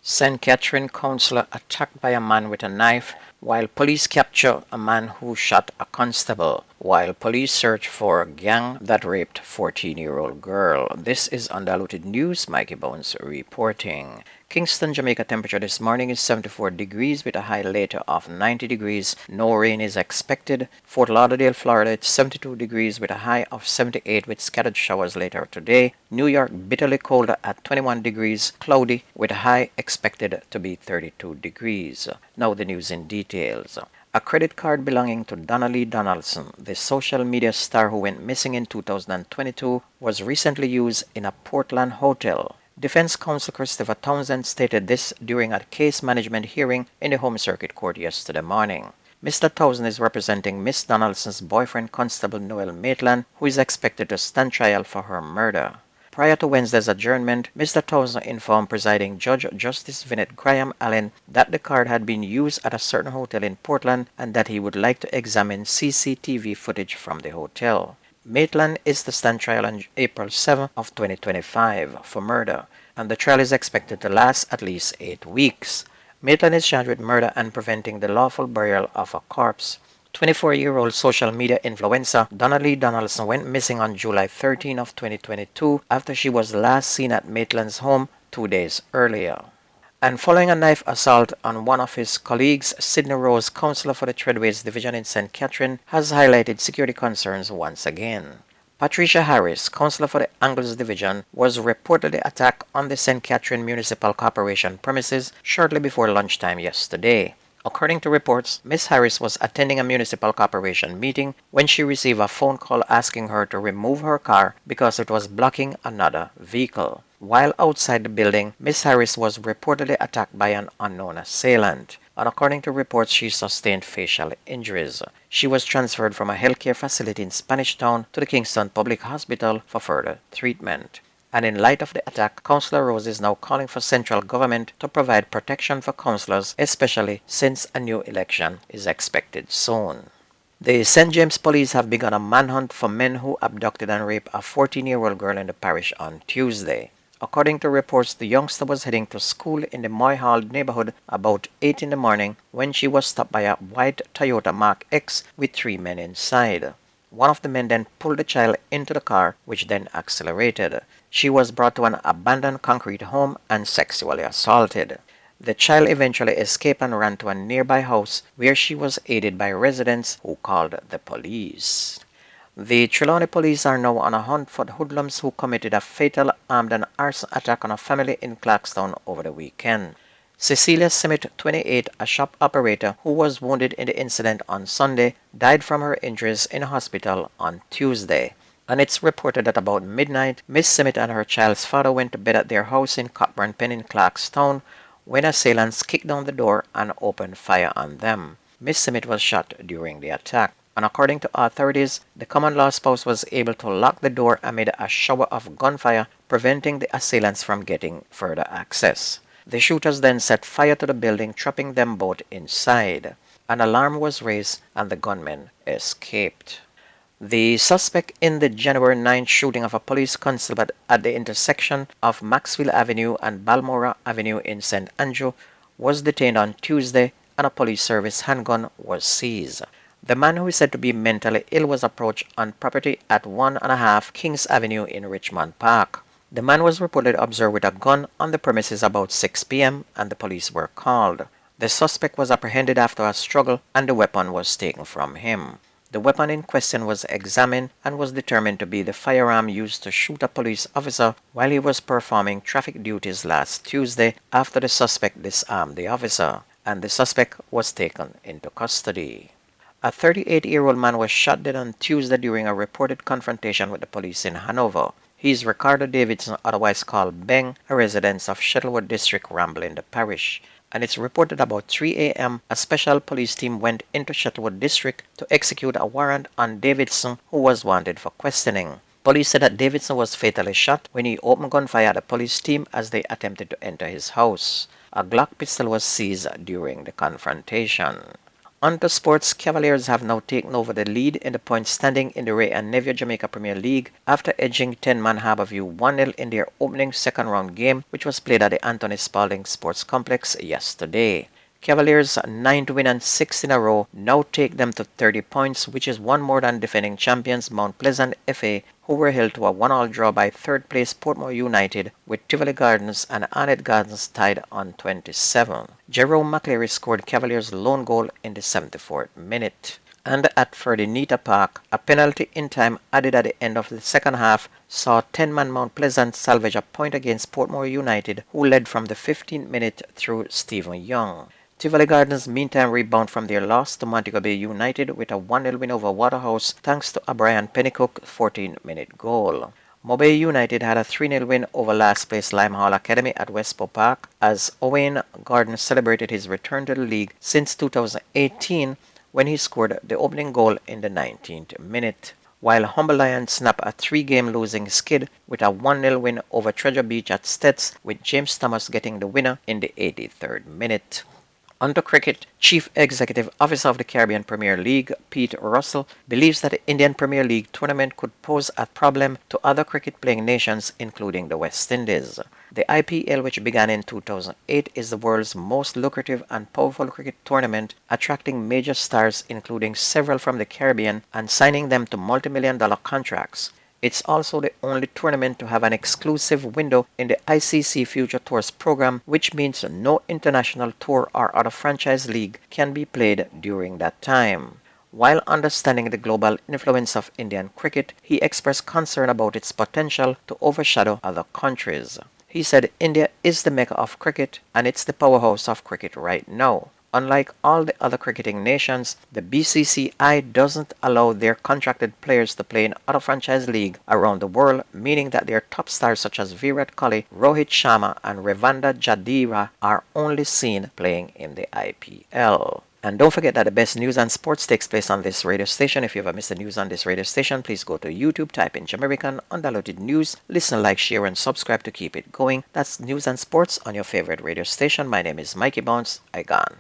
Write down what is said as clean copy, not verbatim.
St. Catherine councillor attacked by a man with a knife, while police capture a man who shot a constable, while police search for a gang that raped 14-year-old girl. This is Undiluted News. Mikey Bones reporting. Kingston, Jamaica temperature this morning is 74 degrees with a high later of 90 degrees. No rain is expected. Fort Lauderdale, Florida, it's 72 degrees with a high of 78 with scattered showers later today. New York, bitterly cold at 21 degrees, cloudy with a high expected to be 32 degrees. Now the news in details. A credit card belonging to Donnelly Donaldson, the social media star who went missing in 2022, was recently used in a Portland hotel. Defense counsel Christopher Townsend stated this during a case management hearing in the Home Circuit Court yesterday morning. Mr. Townsend is representing Miss Donaldson's boyfriend, Constable Noel Maitland, who is expected to stand trial for her murder. Prior to Wednesday's adjournment, Mr. Townsend informed Presiding Judge Justice Vinette Graham Allen that the card had been used at a certain hotel in Portland and that he would like to examine CCTV footage from the hotel. Maitland is to stand trial on April 7 of 2025 for murder, and the trial is expected to last at least 8 weeks. Maitland is charged with murder and preventing the lawful burial of a corpse. 24-year-old social media influencer Donnelly Donaldson went missing on July 13 of 2022 after she was last seen at Maitland's home 2 days earlier. And following a knife assault on one of his colleagues, Sidney Rose, councillor for the Treadways Division in St. Catherine, has highlighted security concerns once again. Patricia Harris, councillor for the Angles Division, was reportedly attacked on the St. Catherine Municipal Corporation premises shortly before lunchtime yesterday. According to reports, Ms. Harris was attending a municipal corporation meeting when she received a phone call asking her to remove her car because it was blocking another vehicle. While outside the building, Ms. Harris was reportedly attacked by an unknown assailant, and according to reports, she sustained facial injuries. She was transferred from a healthcare facility in Spanish Town to the Kingston Public Hospital for further treatment. And in light of the attack, Councillor Rose is now calling for central government to provide protection for councillors, especially since a new election is expected soon. The St. James Police have begun a manhunt for men who abducted and raped a 14-year-old girl in the parish on Tuesday. According to reports, the youngster was heading to school in the Moy Hall neighborhood about 8 in the morning when she was stopped by a white Toyota Mark X with 3 men inside. One of the men then pulled the child into the car, which then accelerated. She was brought to an abandoned concrete home and sexually assaulted. The child eventually escaped and ran to a nearby house where she was aided by residents who called the police. The Trelawney police are now on a hunt for the hoodlums who committed a fatal armed and arson attack on a family in Clarkstown over the weekend. Cecilia Simmet, 28, a shop operator who was wounded in the incident on Sunday, died from her injuries in a hospital on Tuesday. And it's reported that about midnight, Miss Simmet and her child's father went to bed at their house in Cockburn Pen in Clarkstown when assailants kicked down the door and opened fire on them. Miss Simmet was shot during the attack. And according to authorities, the common-law spouse was able to lock the door amid a shower of gunfire, preventing the assailants from getting further access. The shooters then set fire to the building, trapping them both inside. An alarm was raised and the gunmen escaped. The suspect in the January 9th shooting of a police constable at the intersection of Maxwell Avenue and Balmora Avenue in St. Andrew was detained on Tuesday and a police service handgun was seized. The man, who is said to be mentally ill, was approached on property at 1.5 Kings Avenue in Richmond Park. The man was reportedly observed with a gun on the premises about 6 p.m. and the police were called. The suspect was apprehended after a struggle and the weapon was taken from him. The weapon in question was examined and was determined to be the firearm used to shoot a police officer while he was performing traffic duties last Tuesday after the suspect disarmed the officer, and the suspect was taken into custody. A 38-year-old man was shot dead on Tuesday during a reported confrontation with the police in Hanover. He is Ricardo Davidson, otherwise called Beng, a resident of Shuttlewood District, Ramble in the parish. And it's reported about 3 a.m. a special police team went into Shuttlewood District to execute a warrant on Davidson, who was wanted for questioning. Police said that Davidson was fatally shot when he opened gunfire at the police team as they attempted to enter his house. A Glock pistol was seized during the confrontation. On to sports, Cavaliers have now taken over the lead in the point standing in the Ray and Nevia Jamaica Premier League after edging 10-man Harborview 1-0 in their opening second-round game, which was played at the Anthony Spalding Sports Complex yesterday. Cavaliers' 9th win and 6th in a row now take them to 30 points, which is one more than defending champions Mount Pleasant FA, who were held to a 1-all draw by third-place Portmore United, with Tivoli Gardens and Arnett Gardens tied on 27. Jerome McCleary scored Cavaliers' lone goal in the 74th minute. And at Ferdinita Park, a penalty in time added at the end of the second half saw 10-man Mount Pleasant salvage a point against Portmore United, who led from the 15th minute through Stephen Young. Tivoli Gardens meantime rebound from their loss to Montego Bay United with a 1-0 win over Waterhouse thanks to a Brian Pennycook 14-minute goal. Mobay United had a 3-0 win over last place Limehall Academy at Westport Park as Owen Gordon celebrated his return to the league since 2018 when he scored the opening goal in the 19th minute. While Humble Lions snapped a 3-game losing skid with a 1-0 win over Treasure Beach at Stets, with James Thomas getting the winner in the 83rd minute. On to cricket, Chief Executive Officer of the Caribbean Premier League, Pete Russell, believes that the Indian Premier League tournament could pose a problem to other cricket-playing nations, including the West Indies. The IPL, which began in 2008, is the world's most lucrative and powerful cricket tournament, attracting major stars including several from the Caribbean and signing them to multi-million-dollar contracts. It's also the only tournament to have an exclusive window in the ICC Future Tours program, which means no international tour or other franchise league can be played during that time. While understanding the global influence of Indian cricket, he expressed concern about its potential to overshadow other countries. He said India is the mecca of cricket and it's the powerhouse of cricket right now. Unlike all the other cricketing nations, the BCCI doesn't allow their contracted players to play in other franchise leagues around the world, meaning that their top stars such as Virat Kohli, Rohit Sharma, and Ravindra Jadeja are only seen playing in the IPL. And don't forget that the best news and sports takes place on this radio station. If you ever miss the news on this radio station, please go to YouTube, type in Jamaican Undiluted News, listen, like, share, and subscribe to keep it going. That's news and sports on your favorite radio station. My name is Mikey Bounce. I gone.